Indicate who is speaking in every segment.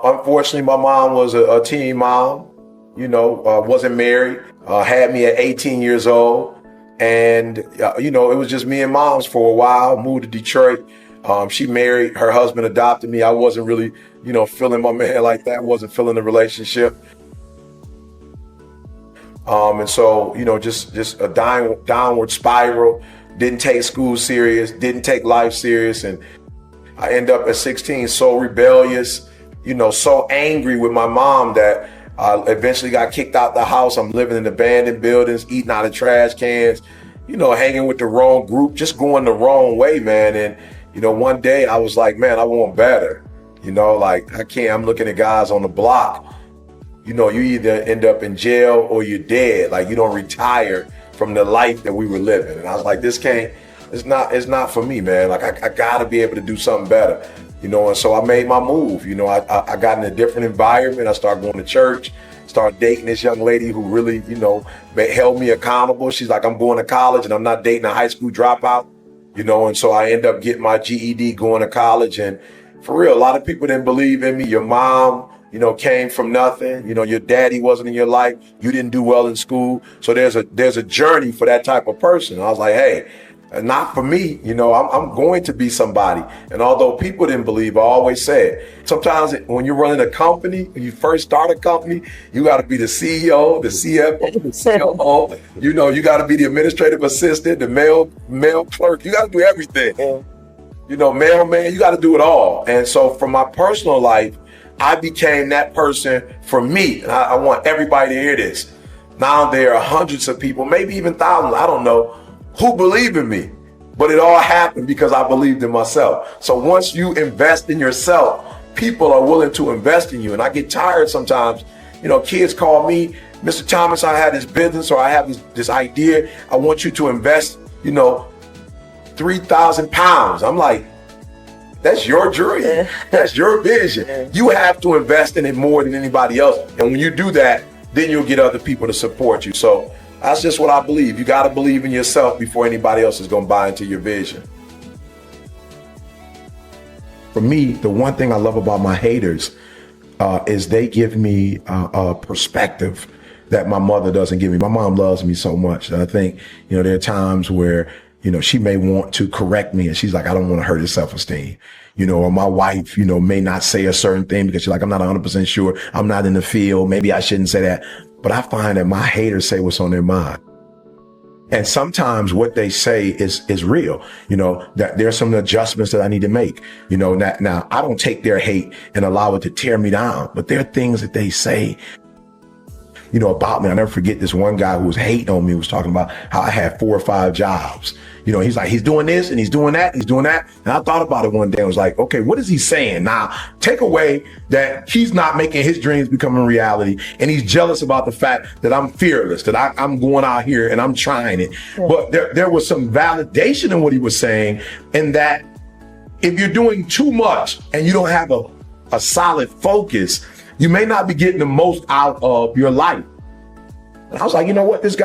Speaker 1: Unfortunately, my mom was a teen mom, wasn't married, had me at 18 years old. And, it was just me and moms for a while, moved to Detroit. She married, her husband adopted me. I wasn't really, feeling my man like that, wasn't feeling the relationship. And so, just a downward spiral, didn't take school serious, didn't take life serious. And I end up at 16, so rebellious, so angry with my mom that I eventually got kicked out the house. I'm living in abandoned buildings, eating out of trash cans, hanging with the wrong group, just going the wrong way, man. And, one day I was like, man, I want better. I can't, I'm looking at guys on the block. You either end up in jail or you're dead. Like, you don't retire from the life that we were living. And I was like, it's not for me, man. Like, I gotta be able to do something better. And so I made my move. I got in a different environment. I started going to church, started dating this young lady who really, held me accountable. She's like, I'm going to college and I'm not dating a high school dropout, and so I end up getting my GED, going to college. And for real, a lot of people didn't believe in me. Your mom, came from nothing. Your daddy wasn't in your life. You didn't do well in school. So there's a journey for that type of person. I was like, hey, not for me. I'm going to be somebody. And although people didn't believe, I always said, sometimes when you're running a company, when you first start a company, you got to be the CEO, the CFO, the COO. You got to be the administrative assistant, the mail clerk. You got to do everything. Mailman, you got to do it all. And so from my personal life, I became that person for me. And I want everybody to hear this. Now there are hundreds of people, maybe even thousands, I don't know, who believe in me. But it all happened because I believed in myself. So once you invest in yourself, people are willing to invest in you. And I get tired sometimes. Kids call me, Mr. Thomas, I had this business or I have this idea. I want you to invest, 3,000 pounds. I'm like, that's your dream. That's your vision. You have to invest in it more than anybody else. And when you do that, then you'll get other people to support you. So that's just what I believe. You got to believe in yourself before anybody else is going to buy into your vision. For me, the one thing I love about my haters is they give me a perspective that my mother doesn't give me. My mom loves me so much that I think, there are times where she may want to correct me and she's like, I don't want to hurt his self-esteem. Or my wife, may not say a certain thing because she's like, I'm not 100% sure. I'm not in the field. Maybe I shouldn't say that. But I find that my haters say what's on their mind. And sometimes what they say is real, that there's some adjustments that I need to make, now I don't take their hate and allow it to tear me down, but there are things that they say, about me. I never forget this one guy who was hating on me was talking about how I had 4 or 5 jobs. He's like, he's doing this and he's doing that, and he's doing that. And I thought about it one day. I was like, okay, what is he saying? Now, take away that he's not making his dreams become a reality. And he's jealous about the fact that I'm fearless, that I'm going out here and I'm trying it. Yeah. But there was some validation in what he was saying, in that if you're doing too much and you don't have a solid focus, you may not be getting the most out of your life. And I was like, you know what, he's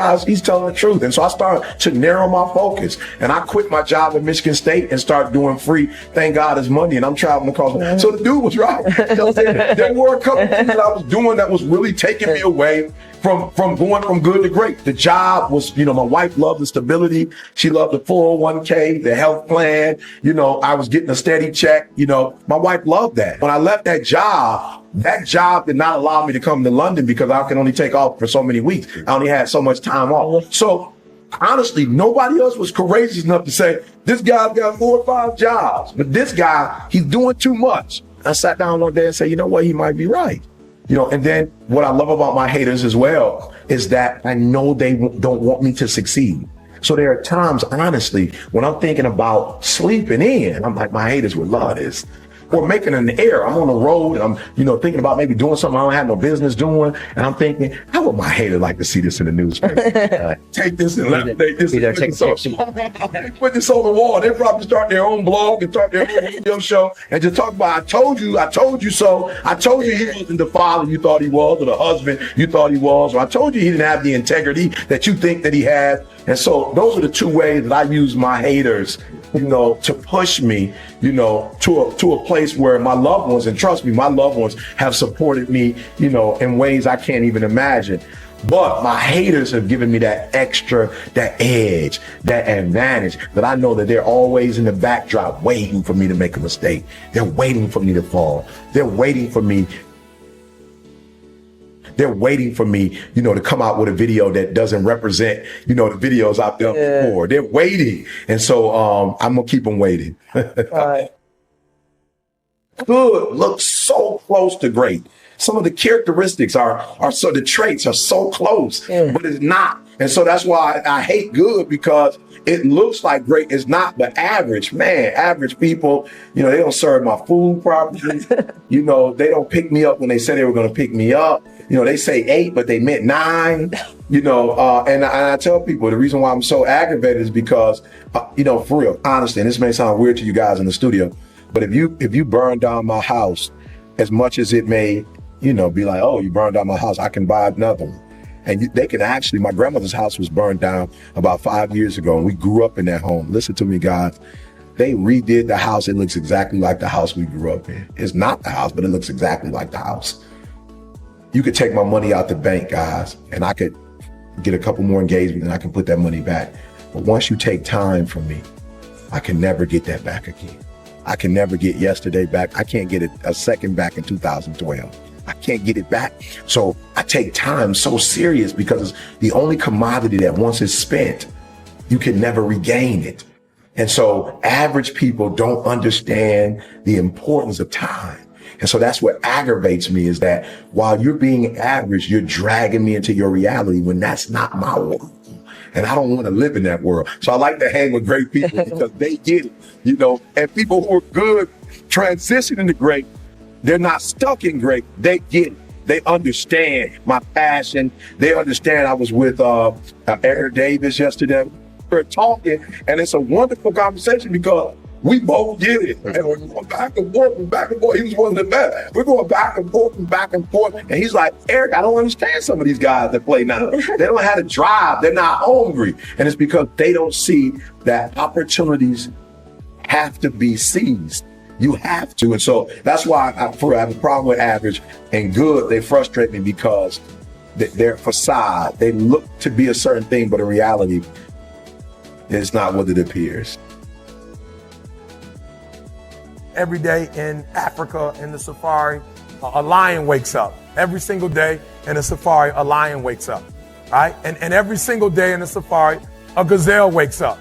Speaker 1: telling the truth. And so I started to narrow my focus, and I quit my job at Michigan State and started doing free, thank God, it's money, and I'm traveling across. So the dude was right. There were a couple things that I was doing that was really taking me away from going from good to great. The job was, my wife loved the stability. She loved the 401k, the health plan. I was getting a steady check. My wife loved that. When I left that job did not allow me to come to London because I can only take off for so many weeks. I only had so much time off. So honestly, nobody else was courageous enough to say, this guy's got 4 or 5 jobs, but this guy, he's doing too much. I sat down one day and said, you know what, he might be right. And then what I love about my haters as well is that I know they don't want me to succeed. So there are times, honestly, when I'm thinking about sleeping in, I'm like, my haters would love this. Or making an error. I'm on the road and I'm, thinking about maybe doing something I don't have no business doing. And I'm thinking, how would my hater like to see this in the newspaper? Take this and take this. Put this on the wall. They probably start their own blog and start their own radio show and just talk about, I told you so. I told you he wasn't the father you thought he was, or the husband you thought he was, or I told you he didn't have the integrity that you think that he has. And so those are the 2 ways that I use my haters to push me, to a place where my loved ones, and trust me, my loved ones have supported me, in ways I can't even imagine. But my haters have given me that extra, that edge, that advantage that I know that they're always in the backdrop waiting for me to make a mistake. They're waiting for me to fall. They're waiting for me. They're waiting for me, to come out with a video that doesn't represent, the videos I've done before. They're waiting. And so I'm going to keep them waiting.
Speaker 2: Right.
Speaker 1: Good looks so close to great. Some of the characteristics the traits are so close, but it's not. And so that's why I hate good, because it looks like great. It's not, but average, man, average people, they don't serve my food properly. They don't pick me up when they said they were going to pick me up. They say 8, but they meant 9, and I tell people the reason why I'm so aggravated is because, for real, honestly, and this may sound weird to you guys in the studio, but if you burn down my house, as much as it may, be like, oh, you burned down my house, I can buy another one. And they can actually, my grandmother's house was burned down about 5 years ago, and we grew up in that home. Listen to me, guys. They redid the house. It looks exactly like the house we grew up in. It's not the house, but it looks exactly like the house. You could take my money out the bank, guys, and I could get a couple more engagements and I can put that money back. But once you take time from me, I can never get that back again. I can never get yesterday back. I can't get it a second back in 2012. I can't get it back. So I take time so serious, because it's the only commodity that once it's spent, you can never regain it. And so average people don't understand the importance of time. And so that's what aggravates me, is that while you're being average, you're dragging me into your reality when that's not my world. And I don't want to live in that world. So I like to hang with great people because they get it, and people who are good transitioning to great, they're not stuck in great. They get it. They understand my passion. They understand. I was with Eric Davis yesterday. We're talking, and it's a wonderful conversation because we both get it. And we're going back and forth and back and forth. He was one of the best. We're going back and forth and back and forth. And he's like, Eric, I don't understand some of these guys that play now. They don't know how to drive. They're not hungry. And it's because they don't see that opportunities have to be seized. You have to. And so that's why I have a problem with average and good. They frustrate me because their facade, they look to be a certain thing, but in reality, it's not what it appears.
Speaker 2: Every day in Africa, in the safari, a lion wakes up. Every single day in the safari, a lion wakes up, right? And every single day in the safari, a gazelle wakes up.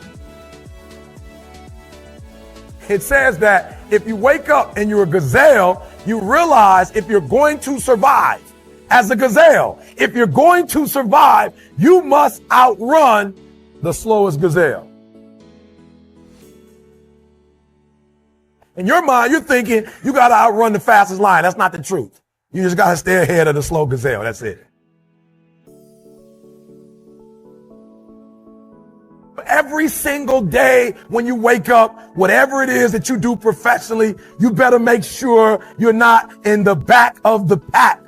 Speaker 2: It says that if you wake up and you're a gazelle, you realize if you're going to survive as a gazelle, if you're going to survive, you must outrun the slowest gazelle. In your mind, you're thinking you got to outrun the fastest lion. That's not the truth. You just got to stay ahead of the slow gazelle. That's it. Every single day when you wake up, whatever it is that you do professionally, you better make sure you're not in the back of the pack.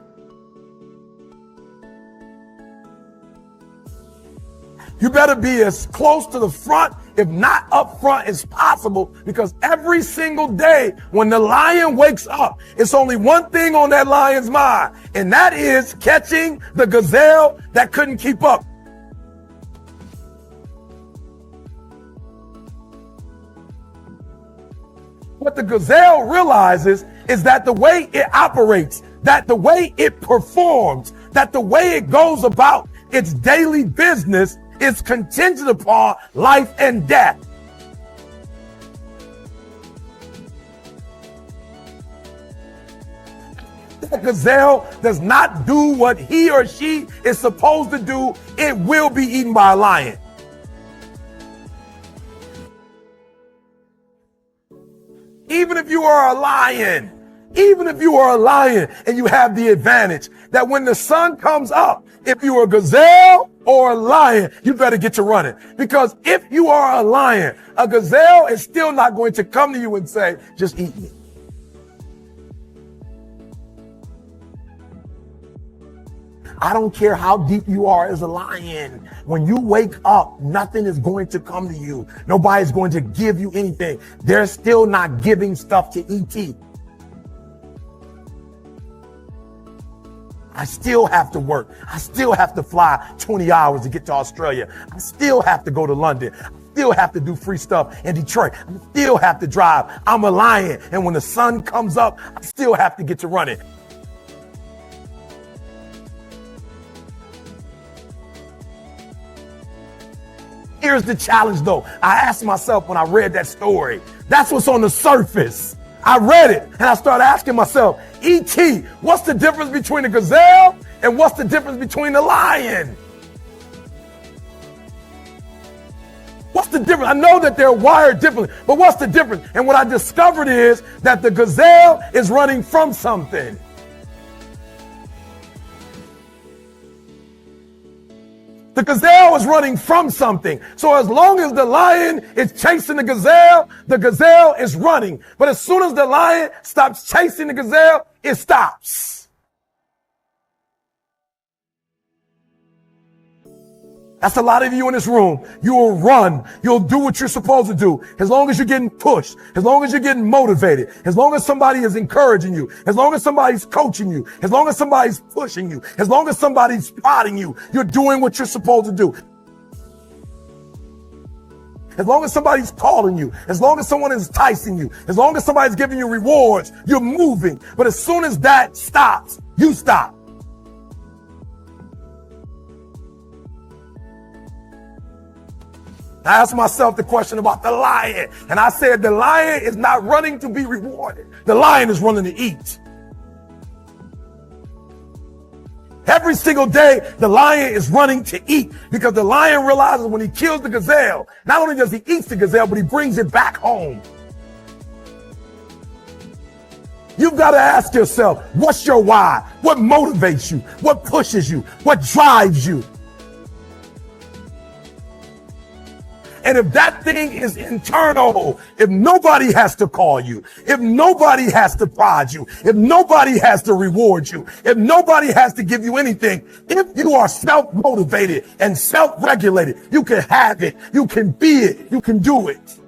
Speaker 2: You better be as close to the front, if not up front, as possible, because every single day when the lion wakes up, it's only one thing on that lion's mind, and that is catching the gazelle that couldn't keep up. What the gazelle realizes is that the way it operates, that the way it performs, that the way it goes about its daily business is contingent upon life and death. The gazelle does not do what he or she is supposed to do, it will be eaten by a lion. Even if you are a lion, and you have the advantage that when the sun comes up, if you're a gazelle or a lion, you better get to running. Because if you are a lion, a gazelle is still not going to come to you and say, just eat me. I don't care how deep you are as a lion. When you wake up, nothing is going to come to you. Nobody's going to give you anything. They're still not giving stuff to ET. I still have to work. I still have to fly 20 hours to get to Australia. I still have to go to London. I still have to do free stuff in Detroit. I still have to drive. I'm a lion. And when the sun comes up, I still have to get to running. Here's the challenge though. I asked myself when I read that story, that's what's on the surface. I read it and I started asking myself, E.T., what's the difference between a gazelle and what's the difference between a lion? What's the difference? I know that they're wired differently, but what's the difference? And what I discovered is that the gazelle is running from something. The gazelle is running from something. So as long as the lion is chasing the gazelle is running. But as soon as the lion stops chasing the gazelle, it stops. That's a lot of you in this room. You will run. You'll do what you're supposed to do. As long as you're getting pushed, as long as you're getting motivated, as long as somebody is encouraging you, as long as somebody's coaching you, as long as somebody's pushing you, as long as somebody's prodding you, you're doing what you're supposed to do. As long as somebody's calling you, as long as someone is enticing you, as long as somebody's giving you rewards, you're moving. But as soon as that stops, you stop. I asked myself the question about the lion, and I said the lion is not running to be rewarded. The lion is running to eat. Every single day, the lion is running to eat because the lion realizes when he kills the gazelle, not only does he eat the gazelle, but he brings it back home. You've got to ask yourself, what's your why? What motivates you? What pushes you? What drives you? And if that thing is internal, if nobody has to call you, if nobody has to prod you, if nobody has to reward you, if nobody has to give you anything, if you are self-motivated and self-regulated, you can have it, you can be it, you can do it.